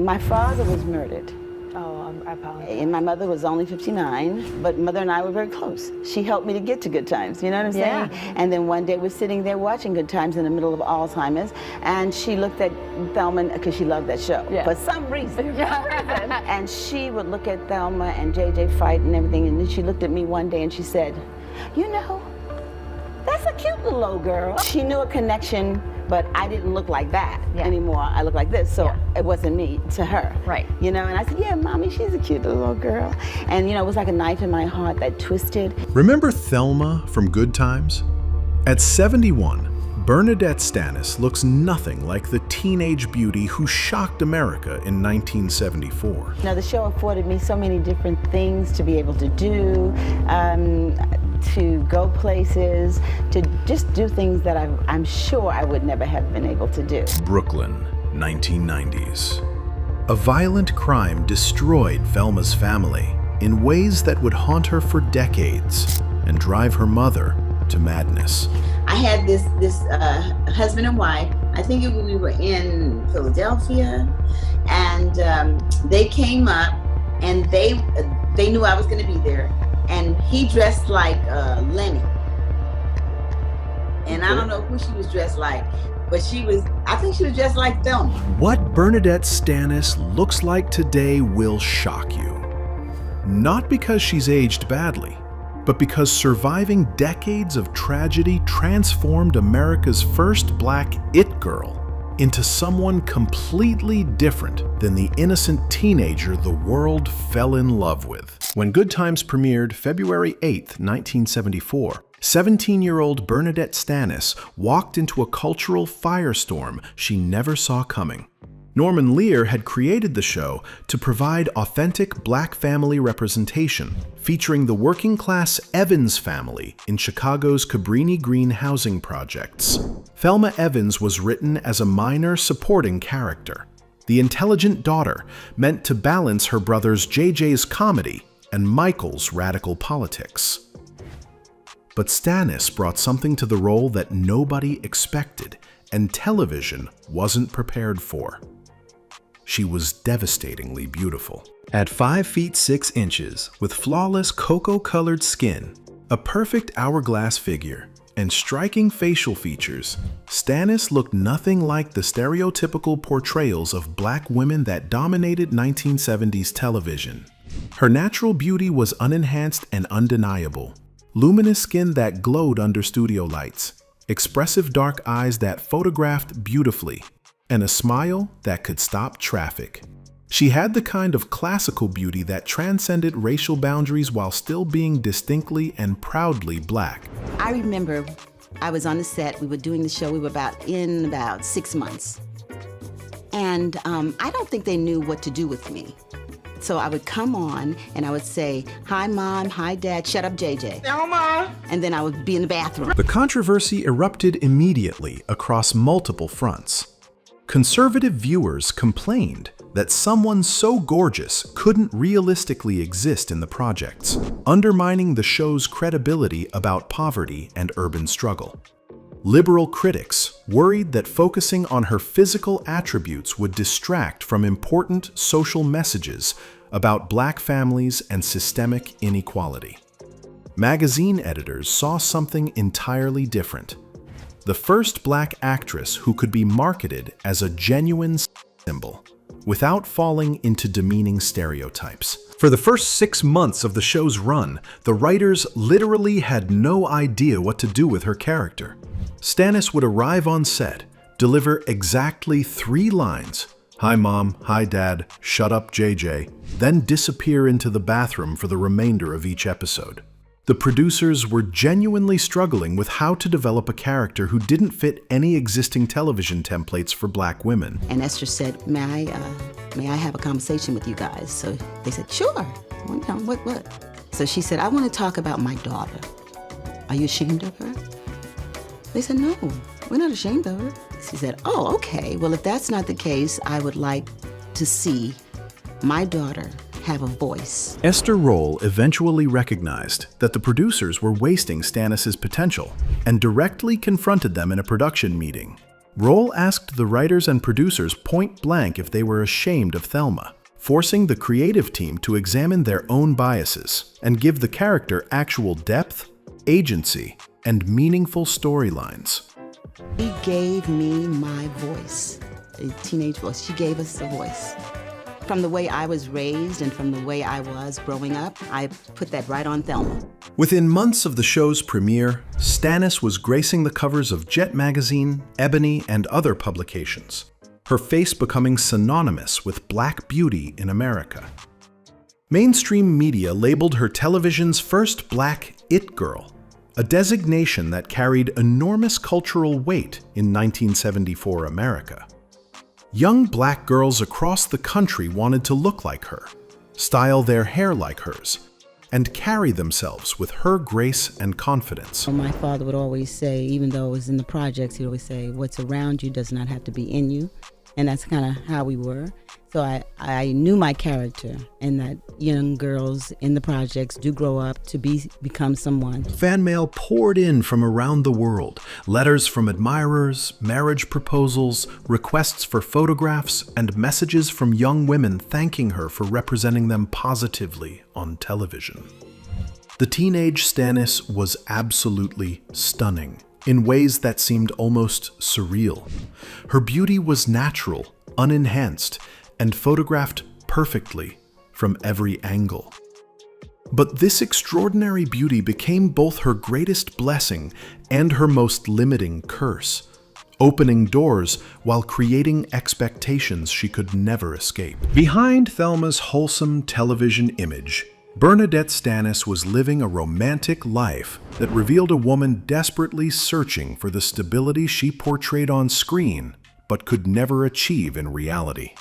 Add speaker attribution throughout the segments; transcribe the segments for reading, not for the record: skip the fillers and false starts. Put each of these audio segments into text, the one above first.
Speaker 1: My father was murdered.
Speaker 2: Oh, I apologize.
Speaker 1: And my mother was only 59, but mother and I were very close. She helped me to get to Good Times, you know what I'm saying?
Speaker 2: Yeah.
Speaker 1: And then one day we're sitting there watching Good Times in the middle of Alzheimer's, and she looked at Thelma, because she loved that show, for some reason. And she would look at Thelma and JJ fight and everything, and then she looked at me one day and she said, you know, that's a cute little old girl. She knew a connection, but I didn't look like that anymore. I look like this, so it wasn't me to her.
Speaker 2: Right.
Speaker 1: You know, and I said, yeah, Mommy, she's a cute little girl. And you know, it was like a knife in my heart that twisted.
Speaker 3: Remember Thelma from Good Times? At 71, BernNadette Stanis looks nothing like the teenage beauty who shocked America in 1974.
Speaker 1: Now, the show afforded me so many different things to be able to do, to go places, to just do things that I'm sure I would never have been able to do.
Speaker 3: Brooklyn, 1990s. A violent crime destroyed Thelma's family in ways that would haunt her for decades and drive her mother to madness.
Speaker 1: I had this husband and wife. I think we were in Philadelphia, and they came up, and they knew I was going to be there, and he dressed like Lenny, and I don't know who she was dressed like, but I think she was dressed like Thelma.
Speaker 3: What BernNadette Stanis looks like today will shock you. Not because she's aged badly, but because surviving decades of tragedy transformed America's first black it girl into someone completely different than the innocent teenager the world fell in love with. When Good Times premiered February 8, 1974, 17-year-old BernNadette Stanis walked into a cultural firestorm she never saw coming. Norman Lear had created the show to provide authentic black family representation, featuring the working-class Evans family in Chicago's Cabrini Green housing projects. Thelma Evans was written as a minor supporting character, the intelligent daughter meant to balance her brothers JJ's comedy and Michael's radical politics. But Stanis brought something to the role that nobody expected and television wasn't prepared for. She was devastatingly beautiful. At 5 feet 6 inches, with flawless cocoa-colored skin, a perfect hourglass figure, and striking facial features, Stanis looked nothing like the stereotypical portrayals of black women that dominated 1970s television. Her natural beauty was unenhanced and undeniable. Luminous skin that glowed under studio lights, expressive dark eyes that photographed beautifully, and a smile that could stop traffic. She had the kind of classical beauty that transcended racial boundaries while still being distinctly and proudly black.
Speaker 1: I remember I was on the set, we were doing the show, we were in about 6 months. And I don't think they knew what to do with me. So I would come on and I would say, hi Mom, hi Dad, shut up JJ. Thelma. And then I would be in the bathroom.
Speaker 3: The controversy erupted immediately across multiple fronts. Conservative viewers complained that someone so gorgeous couldn't realistically exist in the projects, undermining the show's credibility about poverty and urban struggle. Liberal critics worried that focusing on her physical attributes would distract from important social messages about black families and systemic inequality. Magazine editors saw something entirely different. The first black actress who could be marketed as a genuine symbol, without falling into demeaning stereotypes. For the first 6 months of the show's run, the writers literally had no idea what to do with her character. Stanis would arrive on set, deliver exactly 3 lines, hi Mom, hi Dad, shut up JJ, then disappear into the bathroom for the remainder of each episode. The producers were genuinely struggling with how to develop a character who didn't fit any existing television templates for black women.
Speaker 1: And Esther said, may I have a conversation with you guys? So they said, sure. Well, you know, what? So she said, I want to talk about my daughter. Are you ashamed of her? They said, no, we're not ashamed of her. She said, oh, okay. Well, if that's not the case, I would like to see my daughter have a voice.
Speaker 3: Esther Roll eventually recognized that the producers were wasting Stanis's potential and directly confronted them in a production meeting. Roll asked the writers and producers point blank if they were ashamed of Thelma, forcing the creative team to examine their own biases and give the character actual depth, agency, and meaningful storylines.
Speaker 1: She gave me my voice, a teenage voice. She gave us a voice. From the way I was raised and from the way I was growing up, I put that right on Thelma.
Speaker 3: Within months of the show's premiere, Stanis was gracing the covers of Jet magazine, Ebony, and other publications, her face becoming synonymous with Black beauty in America. Mainstream media labeled her television's first Black It Girl, a designation that carried enormous cultural weight in 1974 America. Young Black girls across the country wanted to look like her, style their hair like hers, and carry themselves with her grace and confidence.
Speaker 1: My father would always say, even though it was in the projects, he'd always say, what's around you does not have to be in you. And that's kind of how we were. So I knew my character, and that young girls in the projects do grow up to become someone.
Speaker 3: Fan mail poured in from around the world. Letters from admirers, marriage proposals, requests for photographs, and messages from young women thanking her for representing them positively on television. The teenage Stanis was absolutely stunning in ways that seemed almost surreal. Her beauty was natural, unenhanced, and photographed perfectly from every angle. But this extraordinary beauty became both her greatest blessing and her most limiting curse, opening doors while creating expectations she could never escape. Behind Thelma's wholesome television image, BernNadette Stanis was living a romantic life that revealed a woman desperately searching for the stability she portrayed on screen but could never achieve in reality.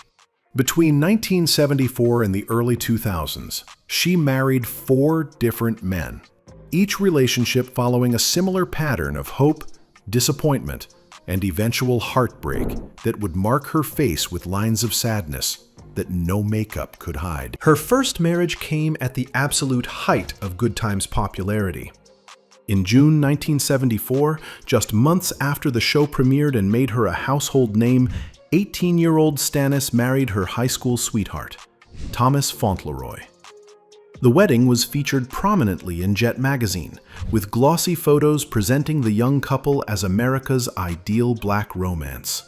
Speaker 3: Between 1974 and the early 2000s, she married 4 different men, each relationship following a similar pattern of hope, disappointment, and eventual heartbreak that would mark her face with lines of sadness that no makeup could hide. Her first marriage came at the absolute height of Good Times' popularity. In June 1974, just months after the show premiered and made her a household name, 18-year-old Stanis married her high school sweetheart, Thomas Fauntleroy. The wedding was featured prominently in Jet magazine, with glossy photos presenting the young couple as America's ideal Black romance.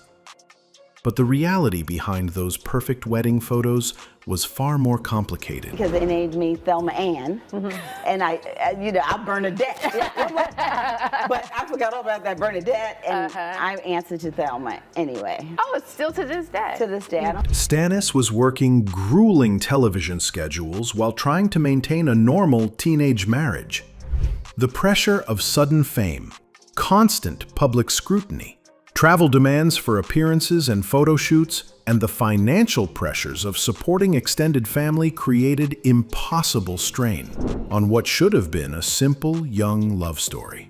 Speaker 3: But the reality behind those perfect wedding photos was far more complicated.
Speaker 1: Because they named me Thelma Ann, and I'm BernNadette. But I forgot all about that BernNadette, and I answered to Thelma anyway.
Speaker 2: Oh, it's still to this day.
Speaker 1: To this day.
Speaker 3: Stanis was working grueling television schedules while trying to maintain a normal teenage marriage. The pressure of sudden fame, constant public scrutiny, travel demands for appearances and photo shoots, and the financial pressures of supporting extended family created impossible strain on what should have been a simple young love story.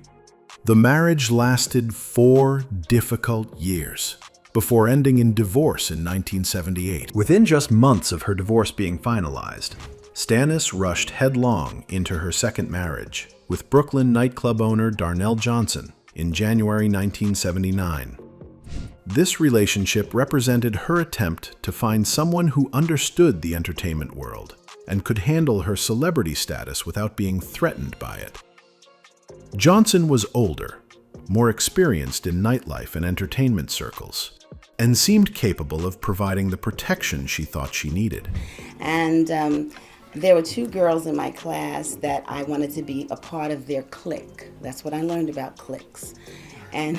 Speaker 3: The marriage lasted 4 difficult years before ending in divorce in 1978. Within just months of her divorce being finalized, Stanis rushed headlong into her second marriage with Brooklyn nightclub owner Darnell Johnson in January 1979. This relationship represented her attempt to find someone who understood the entertainment world and could handle her celebrity status without being threatened by it. Johnson was older, more experienced in nightlife and entertainment circles, and seemed capable of providing the protection she thought she needed.
Speaker 1: And there were 2 girls in my class that I wanted to be a part of their clique. That's what I learned about cliques. And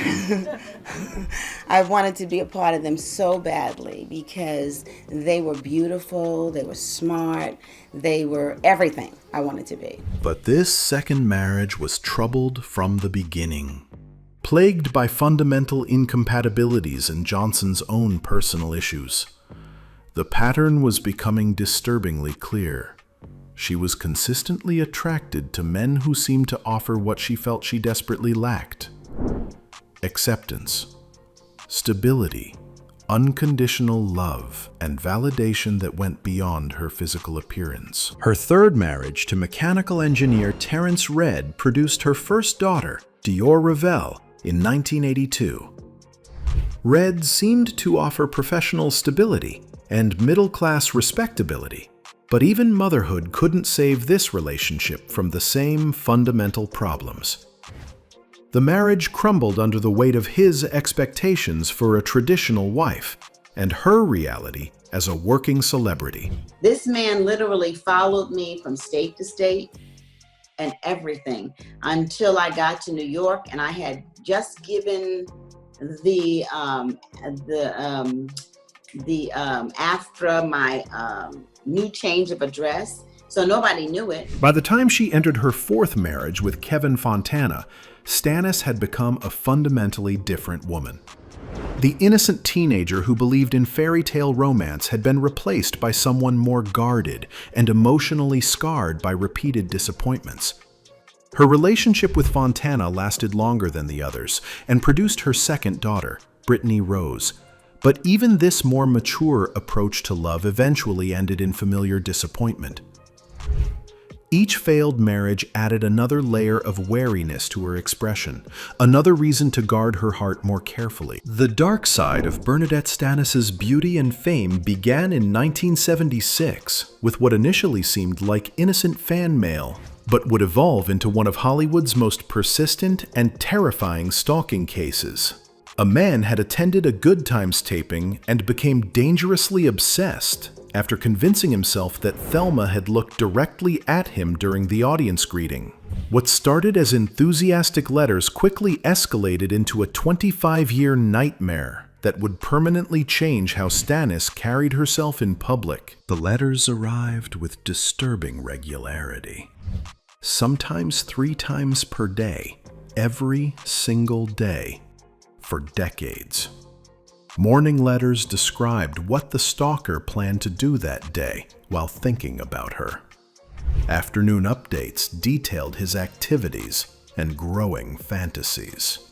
Speaker 1: I wanted to be a part of them so badly because they were beautiful, they were smart, they were everything I wanted to be.
Speaker 3: But this second marriage was troubled from the beginning, plagued by fundamental incompatibilities and Johnson's own personal issues. The pattern was becoming disturbingly clear. She was consistently attracted to men who seemed to offer what she felt she desperately lacked: acceptance, stability, unconditional love, and validation that went beyond her physical appearance. Her third marriage to mechanical engineer Terrence Redd produced her first daughter, Dior Revelle, in 1982. Red seemed to offer professional stability and middle-class respectability, but even motherhood couldn't save this relationship from the same fundamental problems. The marriage crumbled under the weight of his expectations for a traditional wife and her reality as a working celebrity.
Speaker 1: This man literally followed me from state to state and everything until I got to New York, and I had just given the AFTRA my new change of address, so nobody knew it.
Speaker 3: By the time she entered her fourth marriage with Kevin Fontana, Stanis had become a fundamentally different woman. The innocent teenager who believed in fairy tale romance had been replaced by someone more guarded and emotionally scarred by repeated disappointments. Her relationship with Fontana lasted longer than the others and produced her second daughter, Brittany Rose. But even this more mature approach to love eventually ended in familiar disappointment. Each failed marriage added another layer of wariness to her expression, another reason to guard her heart more carefully. The dark side of BernNadette Stanis's beauty and fame began in 1976 with what initially seemed like innocent fan mail, but would evolve into one of Hollywood's most persistent and terrifying stalking cases. A man had attended a Good Times taping and became dangerously obsessed after convincing himself that Thelma had looked directly at him during the audience greeting. What started as enthusiastic letters quickly escalated into a 25-year nightmare that would permanently change how Stanis carried herself in public. The letters arrived with disturbing regularity. Sometimes 3 times per day, every single day, for decades. Morning letters described what the stalker planned to do that day while thinking about her. Afternoon updates detailed his activities and growing fantasies.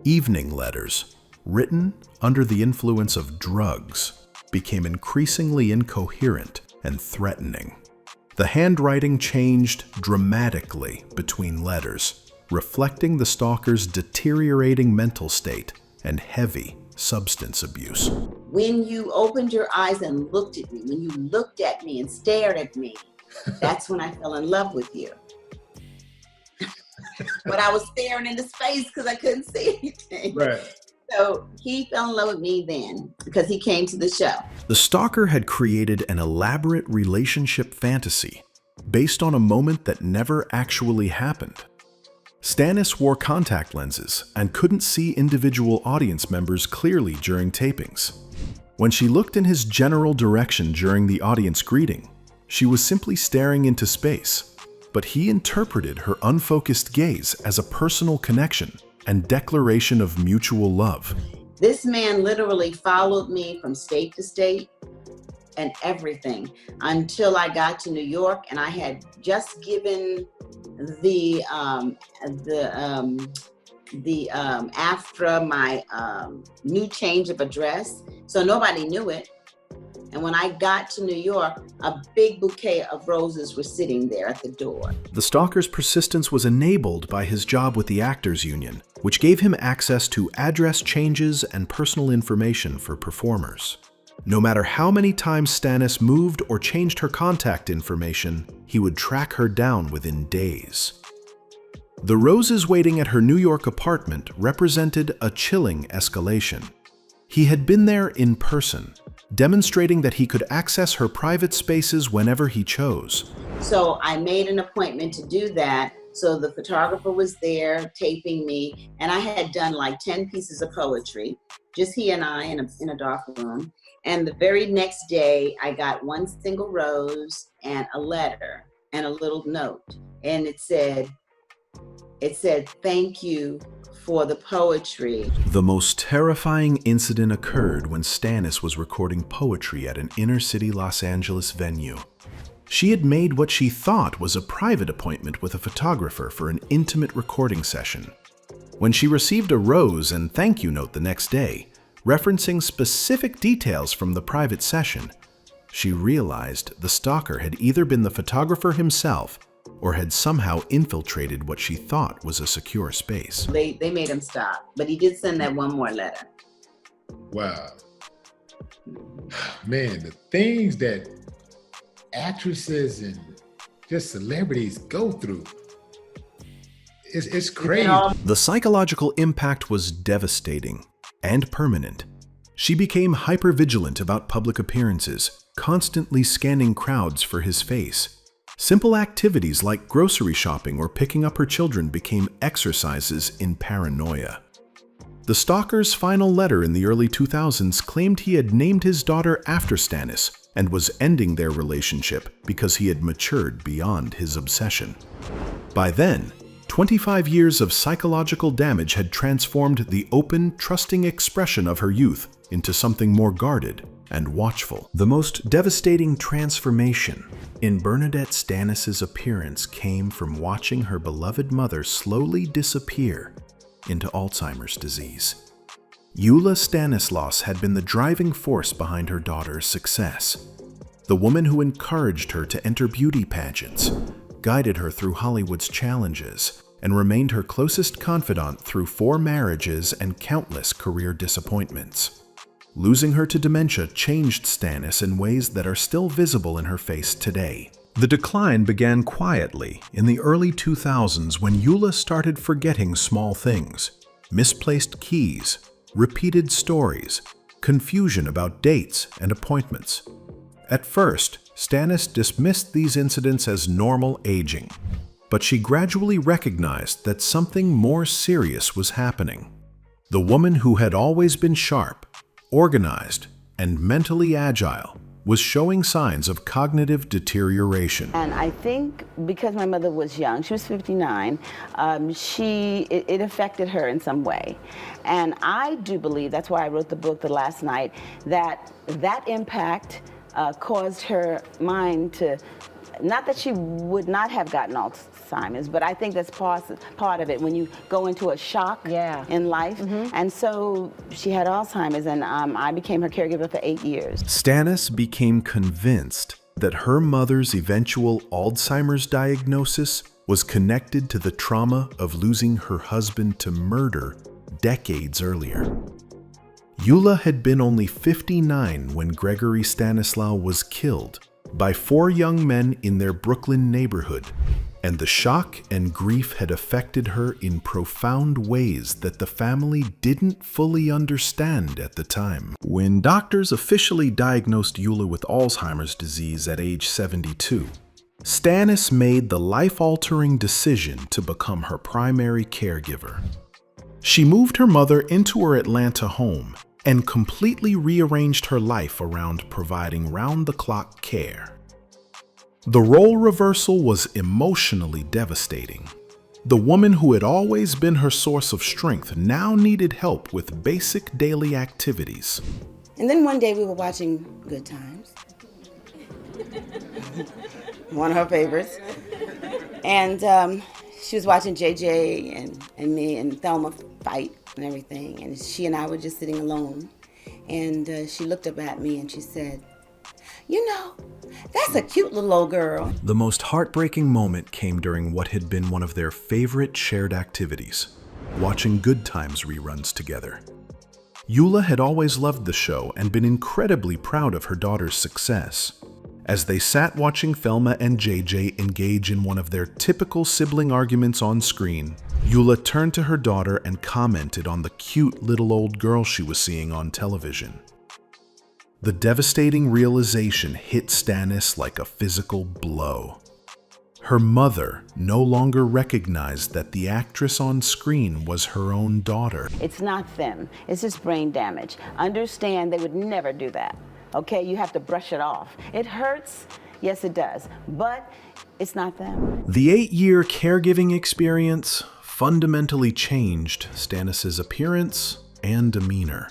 Speaker 3: Evening letters, written under the influence of drugs, became increasingly incoherent and threatening. The handwriting changed dramatically between letters, reflecting the stalker's deteriorating mental state and heavy substance abuse.
Speaker 1: When you opened your eyes and looked at me, when you looked at me and stared at me, that's when I fell in love with you. But I was staring into space because I couldn't see anything.
Speaker 3: Right.
Speaker 1: So he fell in love with me then because he came to the show.
Speaker 3: The stalker had created an elaborate relationship fantasy based on a moment that never actually happened. Stanis wore contact lenses and couldn't see individual audience members clearly during tapings. When she looked in his general direction during the audience greeting, she was simply staring into space, but he interpreted her unfocused gaze as a personal connection and declaration of mutual love.
Speaker 1: This man literally followed me from state to state and everything until I got to New York, and I had just given the AFTRA my new change of address, so nobody knew it. And when I got to New York, a big bouquet of roses were sitting there at the door.
Speaker 3: The stalker's persistence was enabled by his job with the Actors Union, which gave him access to address changes and personal information for performers. No matter how many times Stanis moved or changed her contact information, he would track her down within days. The roses waiting at her New York apartment represented a chilling escalation. He had been there in person, demonstrating that he could access her private spaces whenever he chose.
Speaker 1: So I made an appointment to do that. So the photographer was there taping me, and I had done like 10 pieces of poetry, just he and I in a dark room. And the very next day, I got one single rose and a letter and a little note. And it said, "Thank you for the poetry."
Speaker 3: The most terrifying incident occurred when Stanis was recording poetry at an inner-city Los Angeles venue. She had made what she thought was a private appointment with a photographer for an intimate recording session. When she received a rose and thank you note the next day, referencing specific details from the private session, she realized the stalker had either been the photographer himself or had somehow infiltrated what she thought was a secure space.
Speaker 1: They made him stop, but he did send that one more letter.
Speaker 2: Wow. Man, the things that actresses and just celebrities go through, it's crazy.
Speaker 3: The psychological impact was devastating and permanent. She became hypervigilant about public appearances, constantly scanning crowds for his face. Simple activities like grocery shopping or picking up her children became exercises in paranoia. The stalker's final letter in the early 2000s claimed he had named his daughter after Stanis and was ending their relationship because he had matured beyond his obsession. By then, 25 years of psychological damage had transformed the open, trusting expression of her youth into something more guarded and watchful. The most devastating transformation in BernNadette Stanis' appearance came from watching her beloved mother slowly disappear into Alzheimer's disease. Eula Stanislaus had been the driving force behind her daughter's success. The woman who encouraged her to enter beauty pageants, guided her through Hollywood's challenges, and remained her closest confidant through 4 marriages and countless career disappointments. Losing her to dementia changed Stanis in ways that are still visible in her face today. The decline began quietly in the early 2000s when Eula started forgetting small things, misplaced keys, repeated stories, confusion about dates and appointments. At first, Stanis dismissed these incidents as normal aging, but she gradually recognized that something more serious was happening. The woman who had always been sharp, organized, and mentally agile was showing signs of cognitive deterioration.
Speaker 1: And I think because my mother was young, she was 59, it affected her in some way. And I do believe, that's why I wrote the book The Last Night, that impact caused her mind to, not that she would not have gotten Alzheimer's, but I think that's part of it when you go into a shock in life. And so she had Alzheimer's, and I became her caregiver for 8 years.
Speaker 3: Stanis became convinced that her mother's eventual Alzheimer's diagnosis was connected to the trauma of losing her husband to murder decades earlier. Eula had been only 59 when Gregory Stanislaw was killed by 4 young men in their Brooklyn neighborhood, and the shock and grief had affected her in profound ways that the family didn't fully understand at the time. When doctors officially diagnosed Eula with Alzheimer's disease at age 72, Stanis made the life-altering decision to become her primary caregiver. She moved her mother into her Atlanta home and completely rearranged her life around providing round-the-clock care. The role reversal was emotionally devastating. The woman who had always been her source of strength now needed help with basic daily activities.
Speaker 1: And then one day we were watching Good Times, one of her favorites, and she was watching JJ and me and Thelma fight and everything, and she and I were just sitting alone, and she looked up at me and she said, "You know, that's a cute little old girl."
Speaker 3: The most heartbreaking moment came during what had been one of their favorite shared activities, watching Good Times reruns together. Eula had always loved the show and been incredibly proud of her daughter's success. As they sat watching Thelma and JJ engage in one of their typical sibling arguments on screen, Eula turned to her daughter and commented on the cute little old girl she was seeing on television. The devastating realization hit Stanis like a physical blow. Her mother no longer recognized that the actress on screen was her own daughter.
Speaker 1: It's not them, it's just brain damage. Understand they would never do that. Okay, you have to brush it off. It hurts, yes it does, but it's not them.
Speaker 3: The 8-year caregiving experience fundamentally changed Stanis' appearance and demeanor.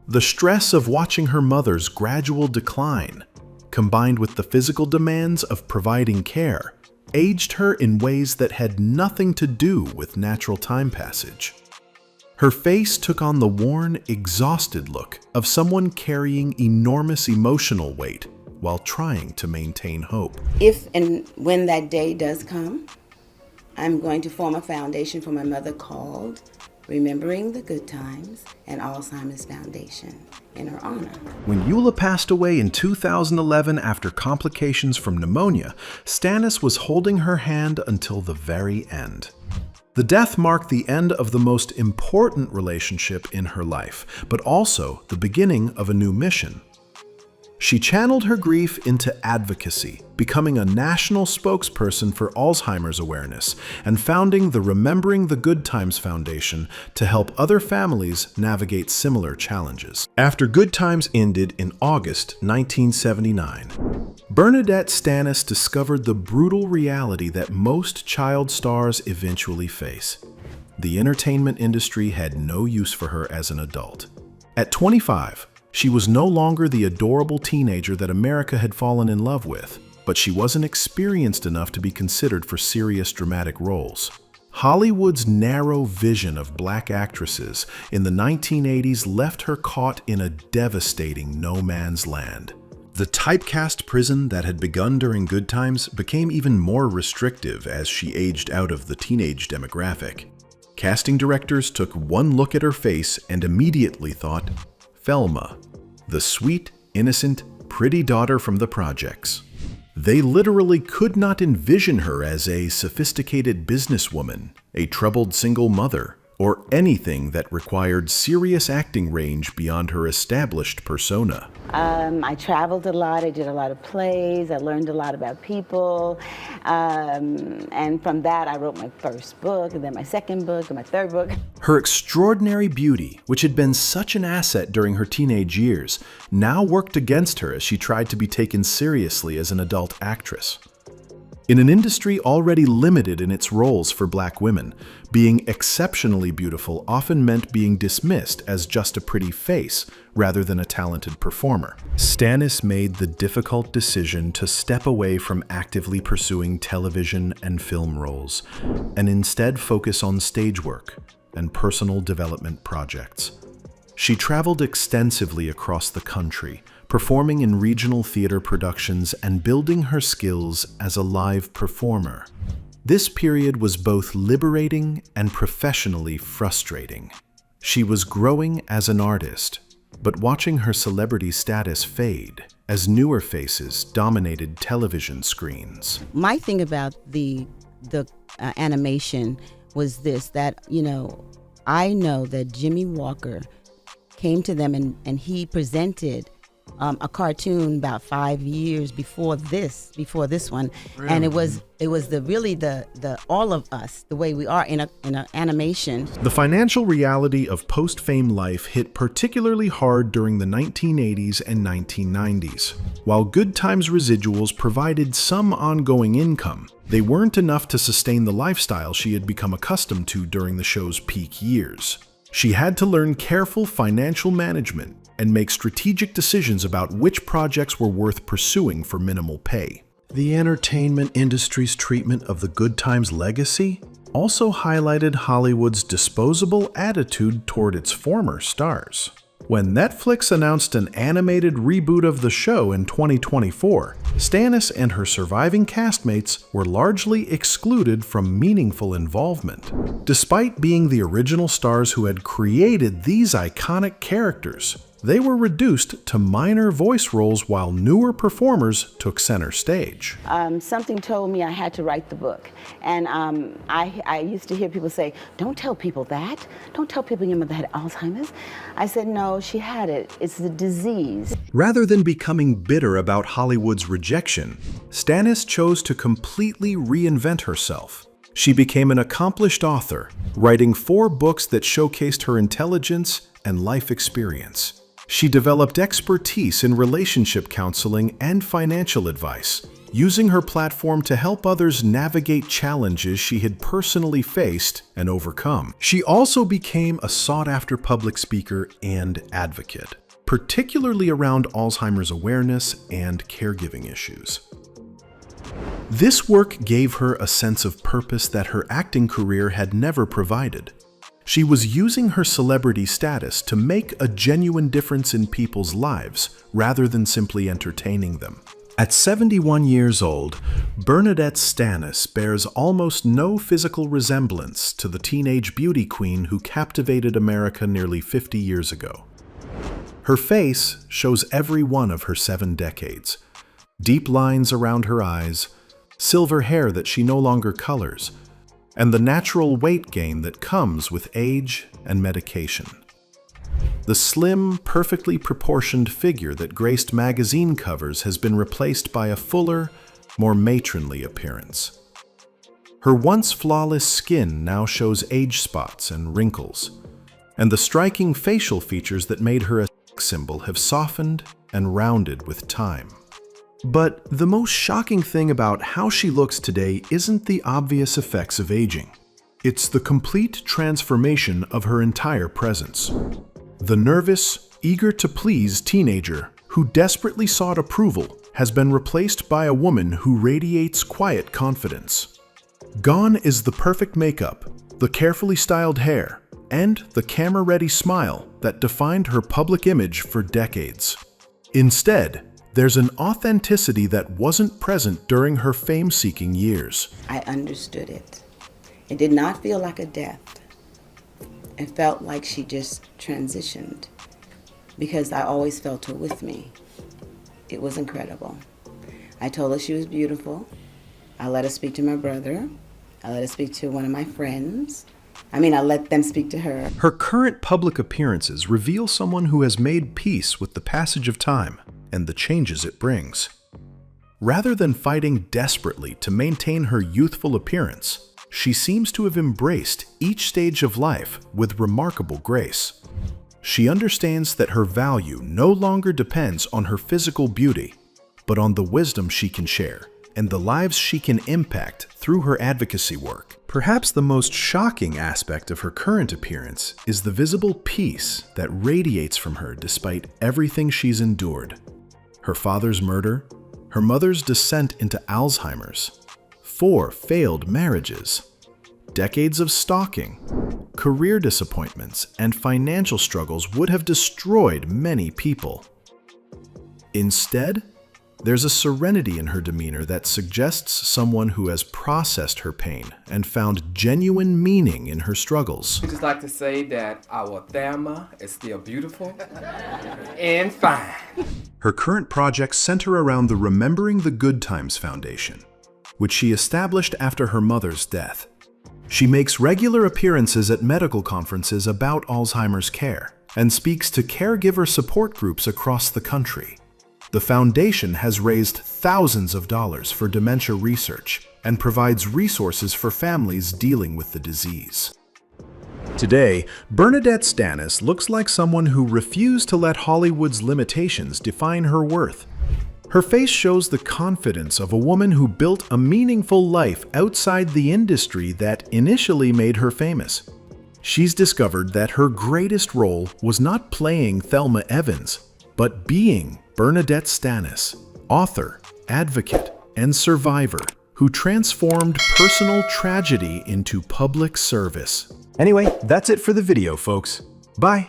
Speaker 3: The stress of watching her mother's gradual decline, combined with the physical demands of providing care, aged her in ways that had nothing to do with natural time passage. Her face took on the worn, exhausted look of someone carrying enormous emotional weight while trying to maintain hope.
Speaker 1: If and when that day does come, I'm going to form a foundation for my mother called Remembering the Good Times and Alzheimer's Foundation in her honor.
Speaker 3: When Eula passed away in 2011 after complications from pneumonia, Stanis was holding her hand until the very end. The death marked the end of the most important relationship in her life, but also the beginning of a new mission. She channeled her grief into advocacy, becoming a national spokesperson for Alzheimer's awareness and founding the Remembering the Good Times Foundation to help other families navigate similar challenges. After Good Times ended in August 1979, BernNadette Stanis discovered the brutal reality that most child stars eventually face. The entertainment industry had no use for her as an adult. At 25, she was no longer the adorable teenager that America had fallen in love with, but she wasn't experienced enough to be considered for serious dramatic roles. Hollywood's narrow vision of black actresses in the 1980s left her caught in a devastating no man's land. The typecast prison that had begun during Good Times became even more restrictive as she aged out of the teenage demographic. Casting directors took one look at her face and immediately thought, Thelma, the sweet, innocent, pretty daughter from the projects. They literally could not envision her as a sophisticated businesswoman, a troubled single mother, or anything that required serious acting range beyond her established persona.
Speaker 1: I traveled a lot, I did a lot of plays, I learned a lot about people, and from that I wrote my first book, and then my second book, and my third book.
Speaker 3: Her extraordinary beauty, which had been such an asset during her teenage years, now worked against her as she tried to be taken seriously as an adult actress. In an industry already limited in its roles for black women, being exceptionally beautiful often meant being dismissed as just a pretty face rather than a talented performer. Stanis made the difficult decision to step away from actively pursuing television and film roles, and instead focus on stage work and personal development projects. She traveled extensively across the country, performing in regional theater productions and building her skills as a live performer. This period was both liberating and professionally frustrating. She was growing as an artist, but watching her celebrity status fade as newer faces dominated television screens.
Speaker 1: My thing about the animation was this, that, I know that Jimmy Walker came to them and he presented a cartoon about 5 years before this one, really? And it was the all of us, the way we are in a animation.
Speaker 3: The financial reality of post-fame life hit particularly hard during the 1980s and 1990s. While Good Times residuals provided some ongoing income, they weren't enough to sustain the lifestyle she had become accustomed to during the show's peak years. She had to learn careful financial management and make strategic decisions about which projects were worth pursuing for minimal pay. The entertainment industry's treatment of the Good Times legacy also highlighted Hollywood's disposable attitude toward its former stars. When Netflix announced an animated reboot of the show in 2024, Stanis and her surviving castmates were largely excluded from meaningful involvement. Despite being the original stars who had created these iconic characters, they were reduced to minor voice roles while newer performers took center stage.
Speaker 1: Something told me I had to write the book. And I used to hear people say, don't tell people that. Don't tell people your mother had Alzheimer's. I said, no, she had it. It's the disease.
Speaker 3: Rather than becoming bitter about Hollywood's rejection, Stanis chose to completely reinvent herself. She became an accomplished author, writing 4 books that showcased her intelligence and life experience. She developed expertise in relationship counseling and financial advice, using her platform to help others navigate challenges she had personally faced and overcome. She also became a sought-after public speaker and advocate, particularly around Alzheimer's awareness and caregiving issues. This work gave her a sense of purpose that her acting career had never provided. She was using her celebrity status to make a genuine difference in people's lives rather than simply entertaining them. At 71 years old, BernNadette Stanis bears almost no physical resemblance to the teenage beauty queen who captivated America nearly 50 years ago. Her face shows every one of her 7 decades. Deep lines around her eyes, silver hair that she no longer colors, and the natural weight gain that comes with age and medication. The slim, perfectly proportioned figure that graced magazine covers has been replaced by a fuller, more matronly appearance. Her once flawless skin now shows age spots and wrinkles, and the striking facial features that made her a sex symbol have softened and rounded with time. But the most shocking thing about how she looks today isn't the obvious effects of aging. It's the complete transformation of her entire presence. The nervous, eager-to-please teenager who desperately sought approval has been replaced by a woman who radiates quiet confidence. Gone is the perfect makeup, the carefully styled hair, and the camera-ready smile that defined her public image for decades. Instead, there's an authenticity that wasn't present during her fame-seeking years.
Speaker 1: I understood it. It did not feel like a death. It felt like she just transitioned because I always felt her with me. It was incredible. I told her she was beautiful. I let her speak to my brother. I let her speak to one of my friends. I let them speak to her.
Speaker 3: Her current public appearances reveal someone who has made peace with the passage of time and the changes it brings. Rather than fighting desperately to maintain her youthful appearance, she seems to have embraced each stage of life with remarkable grace. She understands that her value no longer depends on her physical beauty, but on the wisdom she can share and the lives she can impact through her advocacy work. Perhaps the most shocking aspect of her current appearance is the visible peace that radiates from her despite everything she's endured. Her father's murder, her mother's descent into Alzheimer's, 4 failed marriages, decades of stalking, career disappointments, and financial struggles would have destroyed many people. Instead, there's a serenity in her demeanor that suggests someone who has processed her pain and found genuine meaning in her struggles.
Speaker 4: I'd just like to say that our Thelma is still beautiful and fine.
Speaker 3: Her current projects center around the Remembering the Good Times Foundation, which she established after her mother's death. She makes regular appearances at medical conferences about Alzheimer's care and speaks to caregiver support groups across the country. The foundation has raised thousands of dollars for dementia research and provides resources for families dealing with the disease. Today, BernNadette Stanis looks like someone who refused to let Hollywood's limitations define her worth. Her face shows the confidence of a woman who built a meaningful life outside the industry that initially made her famous. She's discovered that her greatest role was not playing Thelma Evans, but being BernNadette Stanis, author, advocate, and survivor who transformed personal tragedy into public service. Anyway, that's it for the video, folks. Bye!